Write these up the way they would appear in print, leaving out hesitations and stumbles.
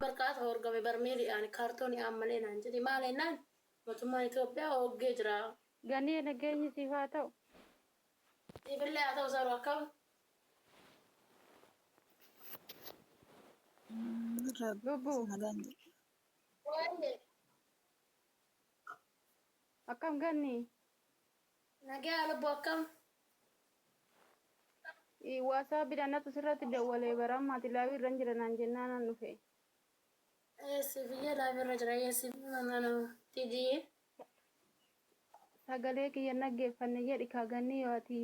بركات هورقة برميلي يعني كرتوني عملين عندي ما لنا وثم إثيوبيا وجيجرا غني نجاني صفاته بالله أتوصل وكم بوبو وين أكم غني نجي على بوكم واسا بدنا تسرت الدولة برام تلاوي رنجر نانجنا نفه سيفيا لا بالرجل يا سيفيا أنا تيجي sagalee kiyya naggeeffanne jedhi kaaganii yooti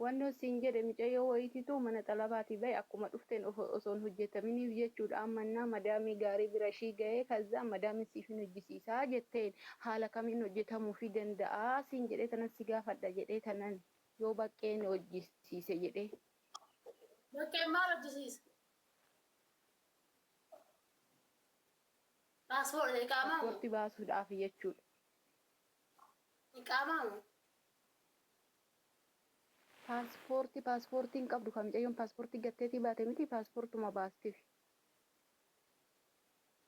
wanno siin jedhe micayyoo wayitiitu mana xalabaati bahe akkuma dhufteen osoon hojjetaminiif jechuudha ammannaa madaamii gaarii bira ishii ga'ee kaza madaamii siifin hojjisiisaa jetteen haala kamiin hojjetamuufi danda'a siin jedhee tanan si gaafadha jedhee tanan yoo baqqeen hojjisiise jedhee. Bakkee maal hojjisiisa? Paaspoortii iqaamaa moo? Paaspoortii baasuudhaaf jechuudha. Iqaamaa moo? Paaspoortiin qabdu kan mucayyoon paaspoortii gatteetii baate miti paaspoortuma baastiif.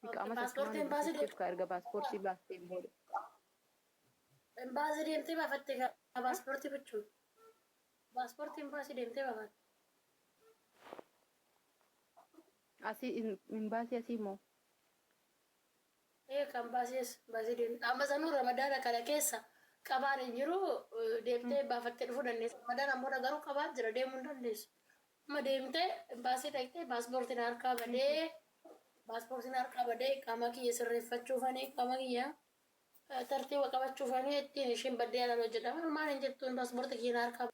Iqaama paaspoortiin baasii sassaanuuf ka erga paaspoortii baasteen booda. Baasii deemtee baafatte paaspoortii jechuun. Paaspoortiin baasii deemtee baafatte. Asii hin baasii asii moo? Kan baasii deemtee amma sanuu ramadaana kana keessa qabaan hin jiru deemtee baafattee dhufuu dandeessa. Ramadaan ammoo garuu qabaan jira deemuu hin dandeessu. Amma deemtee baasii dhaqxee paaspoortiin harkaa badee paaspoortiin harkaa badee qaama kiyya sirreeffachuufanii qaama kiyya tartiiba qabachuufanii ittiin ishiin baddee alal hojjetama. Maal hin jettuun paaspoortii kiyya harkaa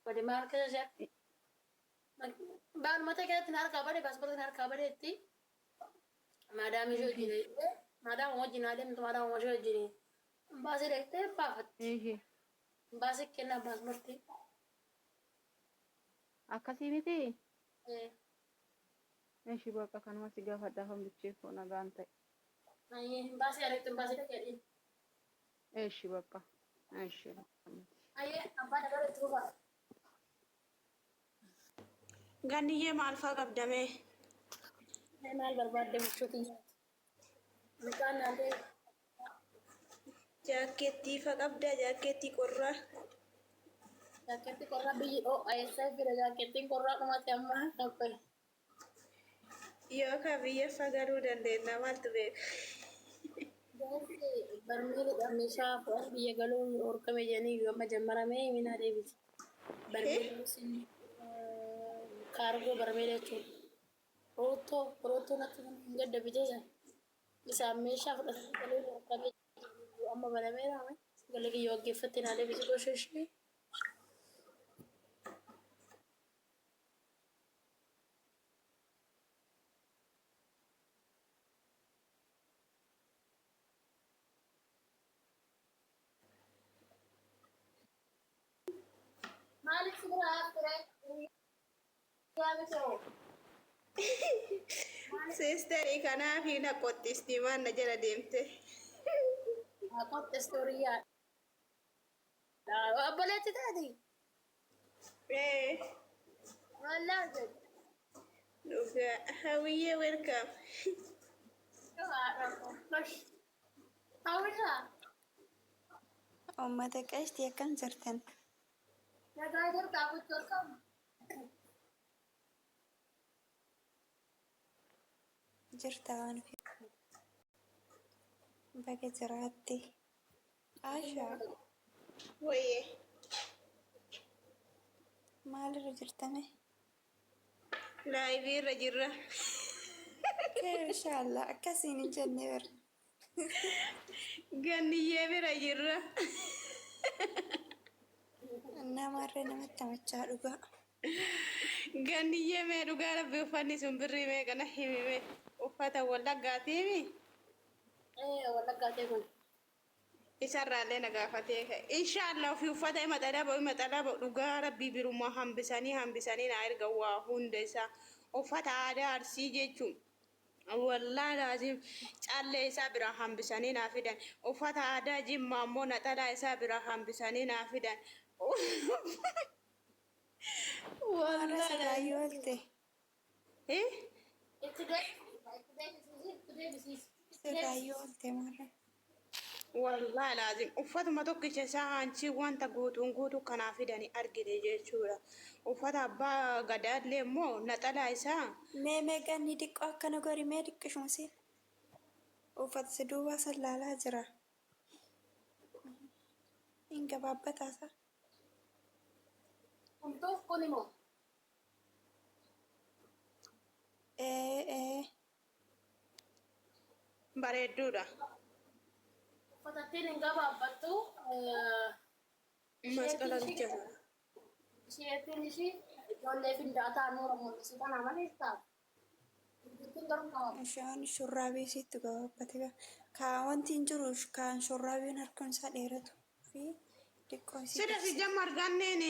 badee maal keessa baan mata keessatti harkaa badee paaspoortiin harkaa badee itti maadaam ishee hojii maadaam wajjin adeemtu maadaam ishee hojii baasii dhaqxee baafatte. Baasii kennaa paaspoortii. Akkasii miti? Eeshi bakka kanuma si gaafadhaaf hambicheef nagaan ta'e. Baasii adeemtuun baasii dhaqee. Eeshi bakka. Eeshi. Abbaan dhagaa itti fufaa. Ganniyyee maal fa'aa qabdamee? Maal barbaadde jechuuti? Midhaan naannoo. Jaakkeettii fa'aa qabdaa jaakkeettii qorraa. Jaakkeettii qorraa biyyi eessa fida jaakkeettiin qorraa dhumate amma dhabbale. Yookaan biyya fagaaduu dandeenya maaltu beeka? Barmeelidhaan meeshaa fo'as biyya galuun horkame jedhanii yoo amma jammaramee mina deebiti. Barmeelli kaargoo barmeela jechuudha. Rootoo natti hin gadda bitee isaan meeshaa fudhatanii galuun horkame amma banameera sagalee kiyya waggeeffatte naa deebiti goshee ishee. Malik segera Sisterii kanaaf hin qottisti waan na jala deemte. Qotte storiyaa. Obboleetti taati. Wallaan jedhu. Dhugaa hawwiyyee welkaam. Hawwisaa. Uummata qeestii akkam jirtan? Nagaa jirtaa kutti welkaam. Jirta waan fi baga jiraatti. Aashaa Wayyee maalirra jirtame? laayivii irra jirra. Inshallah akkasiin hin jenne bara. Ganniyyee bira jirra. Namarra namatti hamachaa dhugaa. Ganniyyee mee dhugaa rabbi uffanni sun birrii mee kana himime uffata wallaggaatiimi. Wallaggaatee kun. Isarraallee na gaafatee ka'e. Inshaallah ofii uffata maxalaa ba'u dhugaa rabbii birummaa hambisanii na erga waa hunda isaa uffata aadaa Arsii jechuun. Wallaahi laazim callee isaa bira hambisanii naa fidan. Uffata aadaa Jimmaa immoo naxalaa isaa bira hambisanii naa fidan. Warra salaayyoo Eh? Sirraayyuu oolte marre. Wallahi laazim uffatuma tokkicha isaa hanchi wanta guutuu kanaaf fidanii argite jechuudha. Uffata abbaa gadaallee immoo naxalaa isaa Mee ganni diqqoo akkana gori mee diqqishumsi. Uffata si duuba san laalaa jira. Hin gabaabbataasa. Kun immoo bareedduudha. uffatattiin hin gabaabbattu. Masqala bicha. Isheetiin ishii ijoollee findaataa nuura mul'isu kana malees ta'a. Ittiin garuu qaba. Bishaan shurraabii sitti gabaabbate. Kaa wanti hin jiru kaan shurraabiin harkaan isaa dheeratu fi diqqoo isii. Sida si jamma arganneen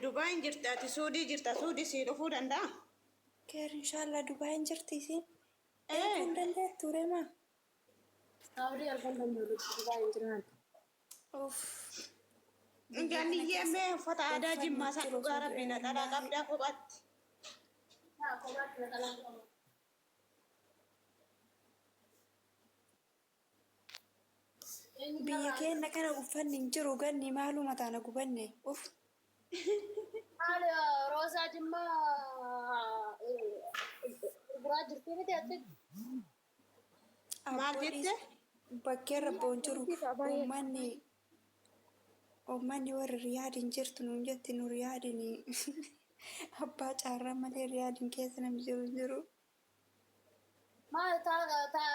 Dubaayin jirtaati Suudii jirta Suudii si dhufuu danda'a. Keer inshaallah Dubaayin jirti isiin. Eeguun dandeettu reemaa. Saawudii argan danda'u Dubaayin jiran. Ganniyyee mee uffata aadaa Jimmaa san dhugaa rabbi naxalaa qabdaa kophaatti. Biyya keenya kana uffanni hin jiru ganni maaluu mataana gubanne. Haala Roosaa Jimmaa biraa jirti miti ati. Maal jette? Bakkee rabboon jiru uummanni warri riyaadiin jirtu nuun jetti nu riyaadiin abbaa caarraa malee riyaadiin keessa namni jiru. Maal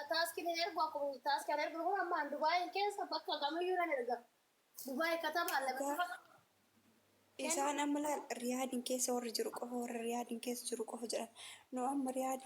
taaskiin ergu akkuma taaskiin ergu kun ammaan Dubaayin keessa bakka kamiyyuu nan erga. Dubaay kataba alla. Isaan amma riyaadiin keessa warri jiru qofa warra riyaadiin keessa jiru qofa jedhan. Nu amma riyaadiin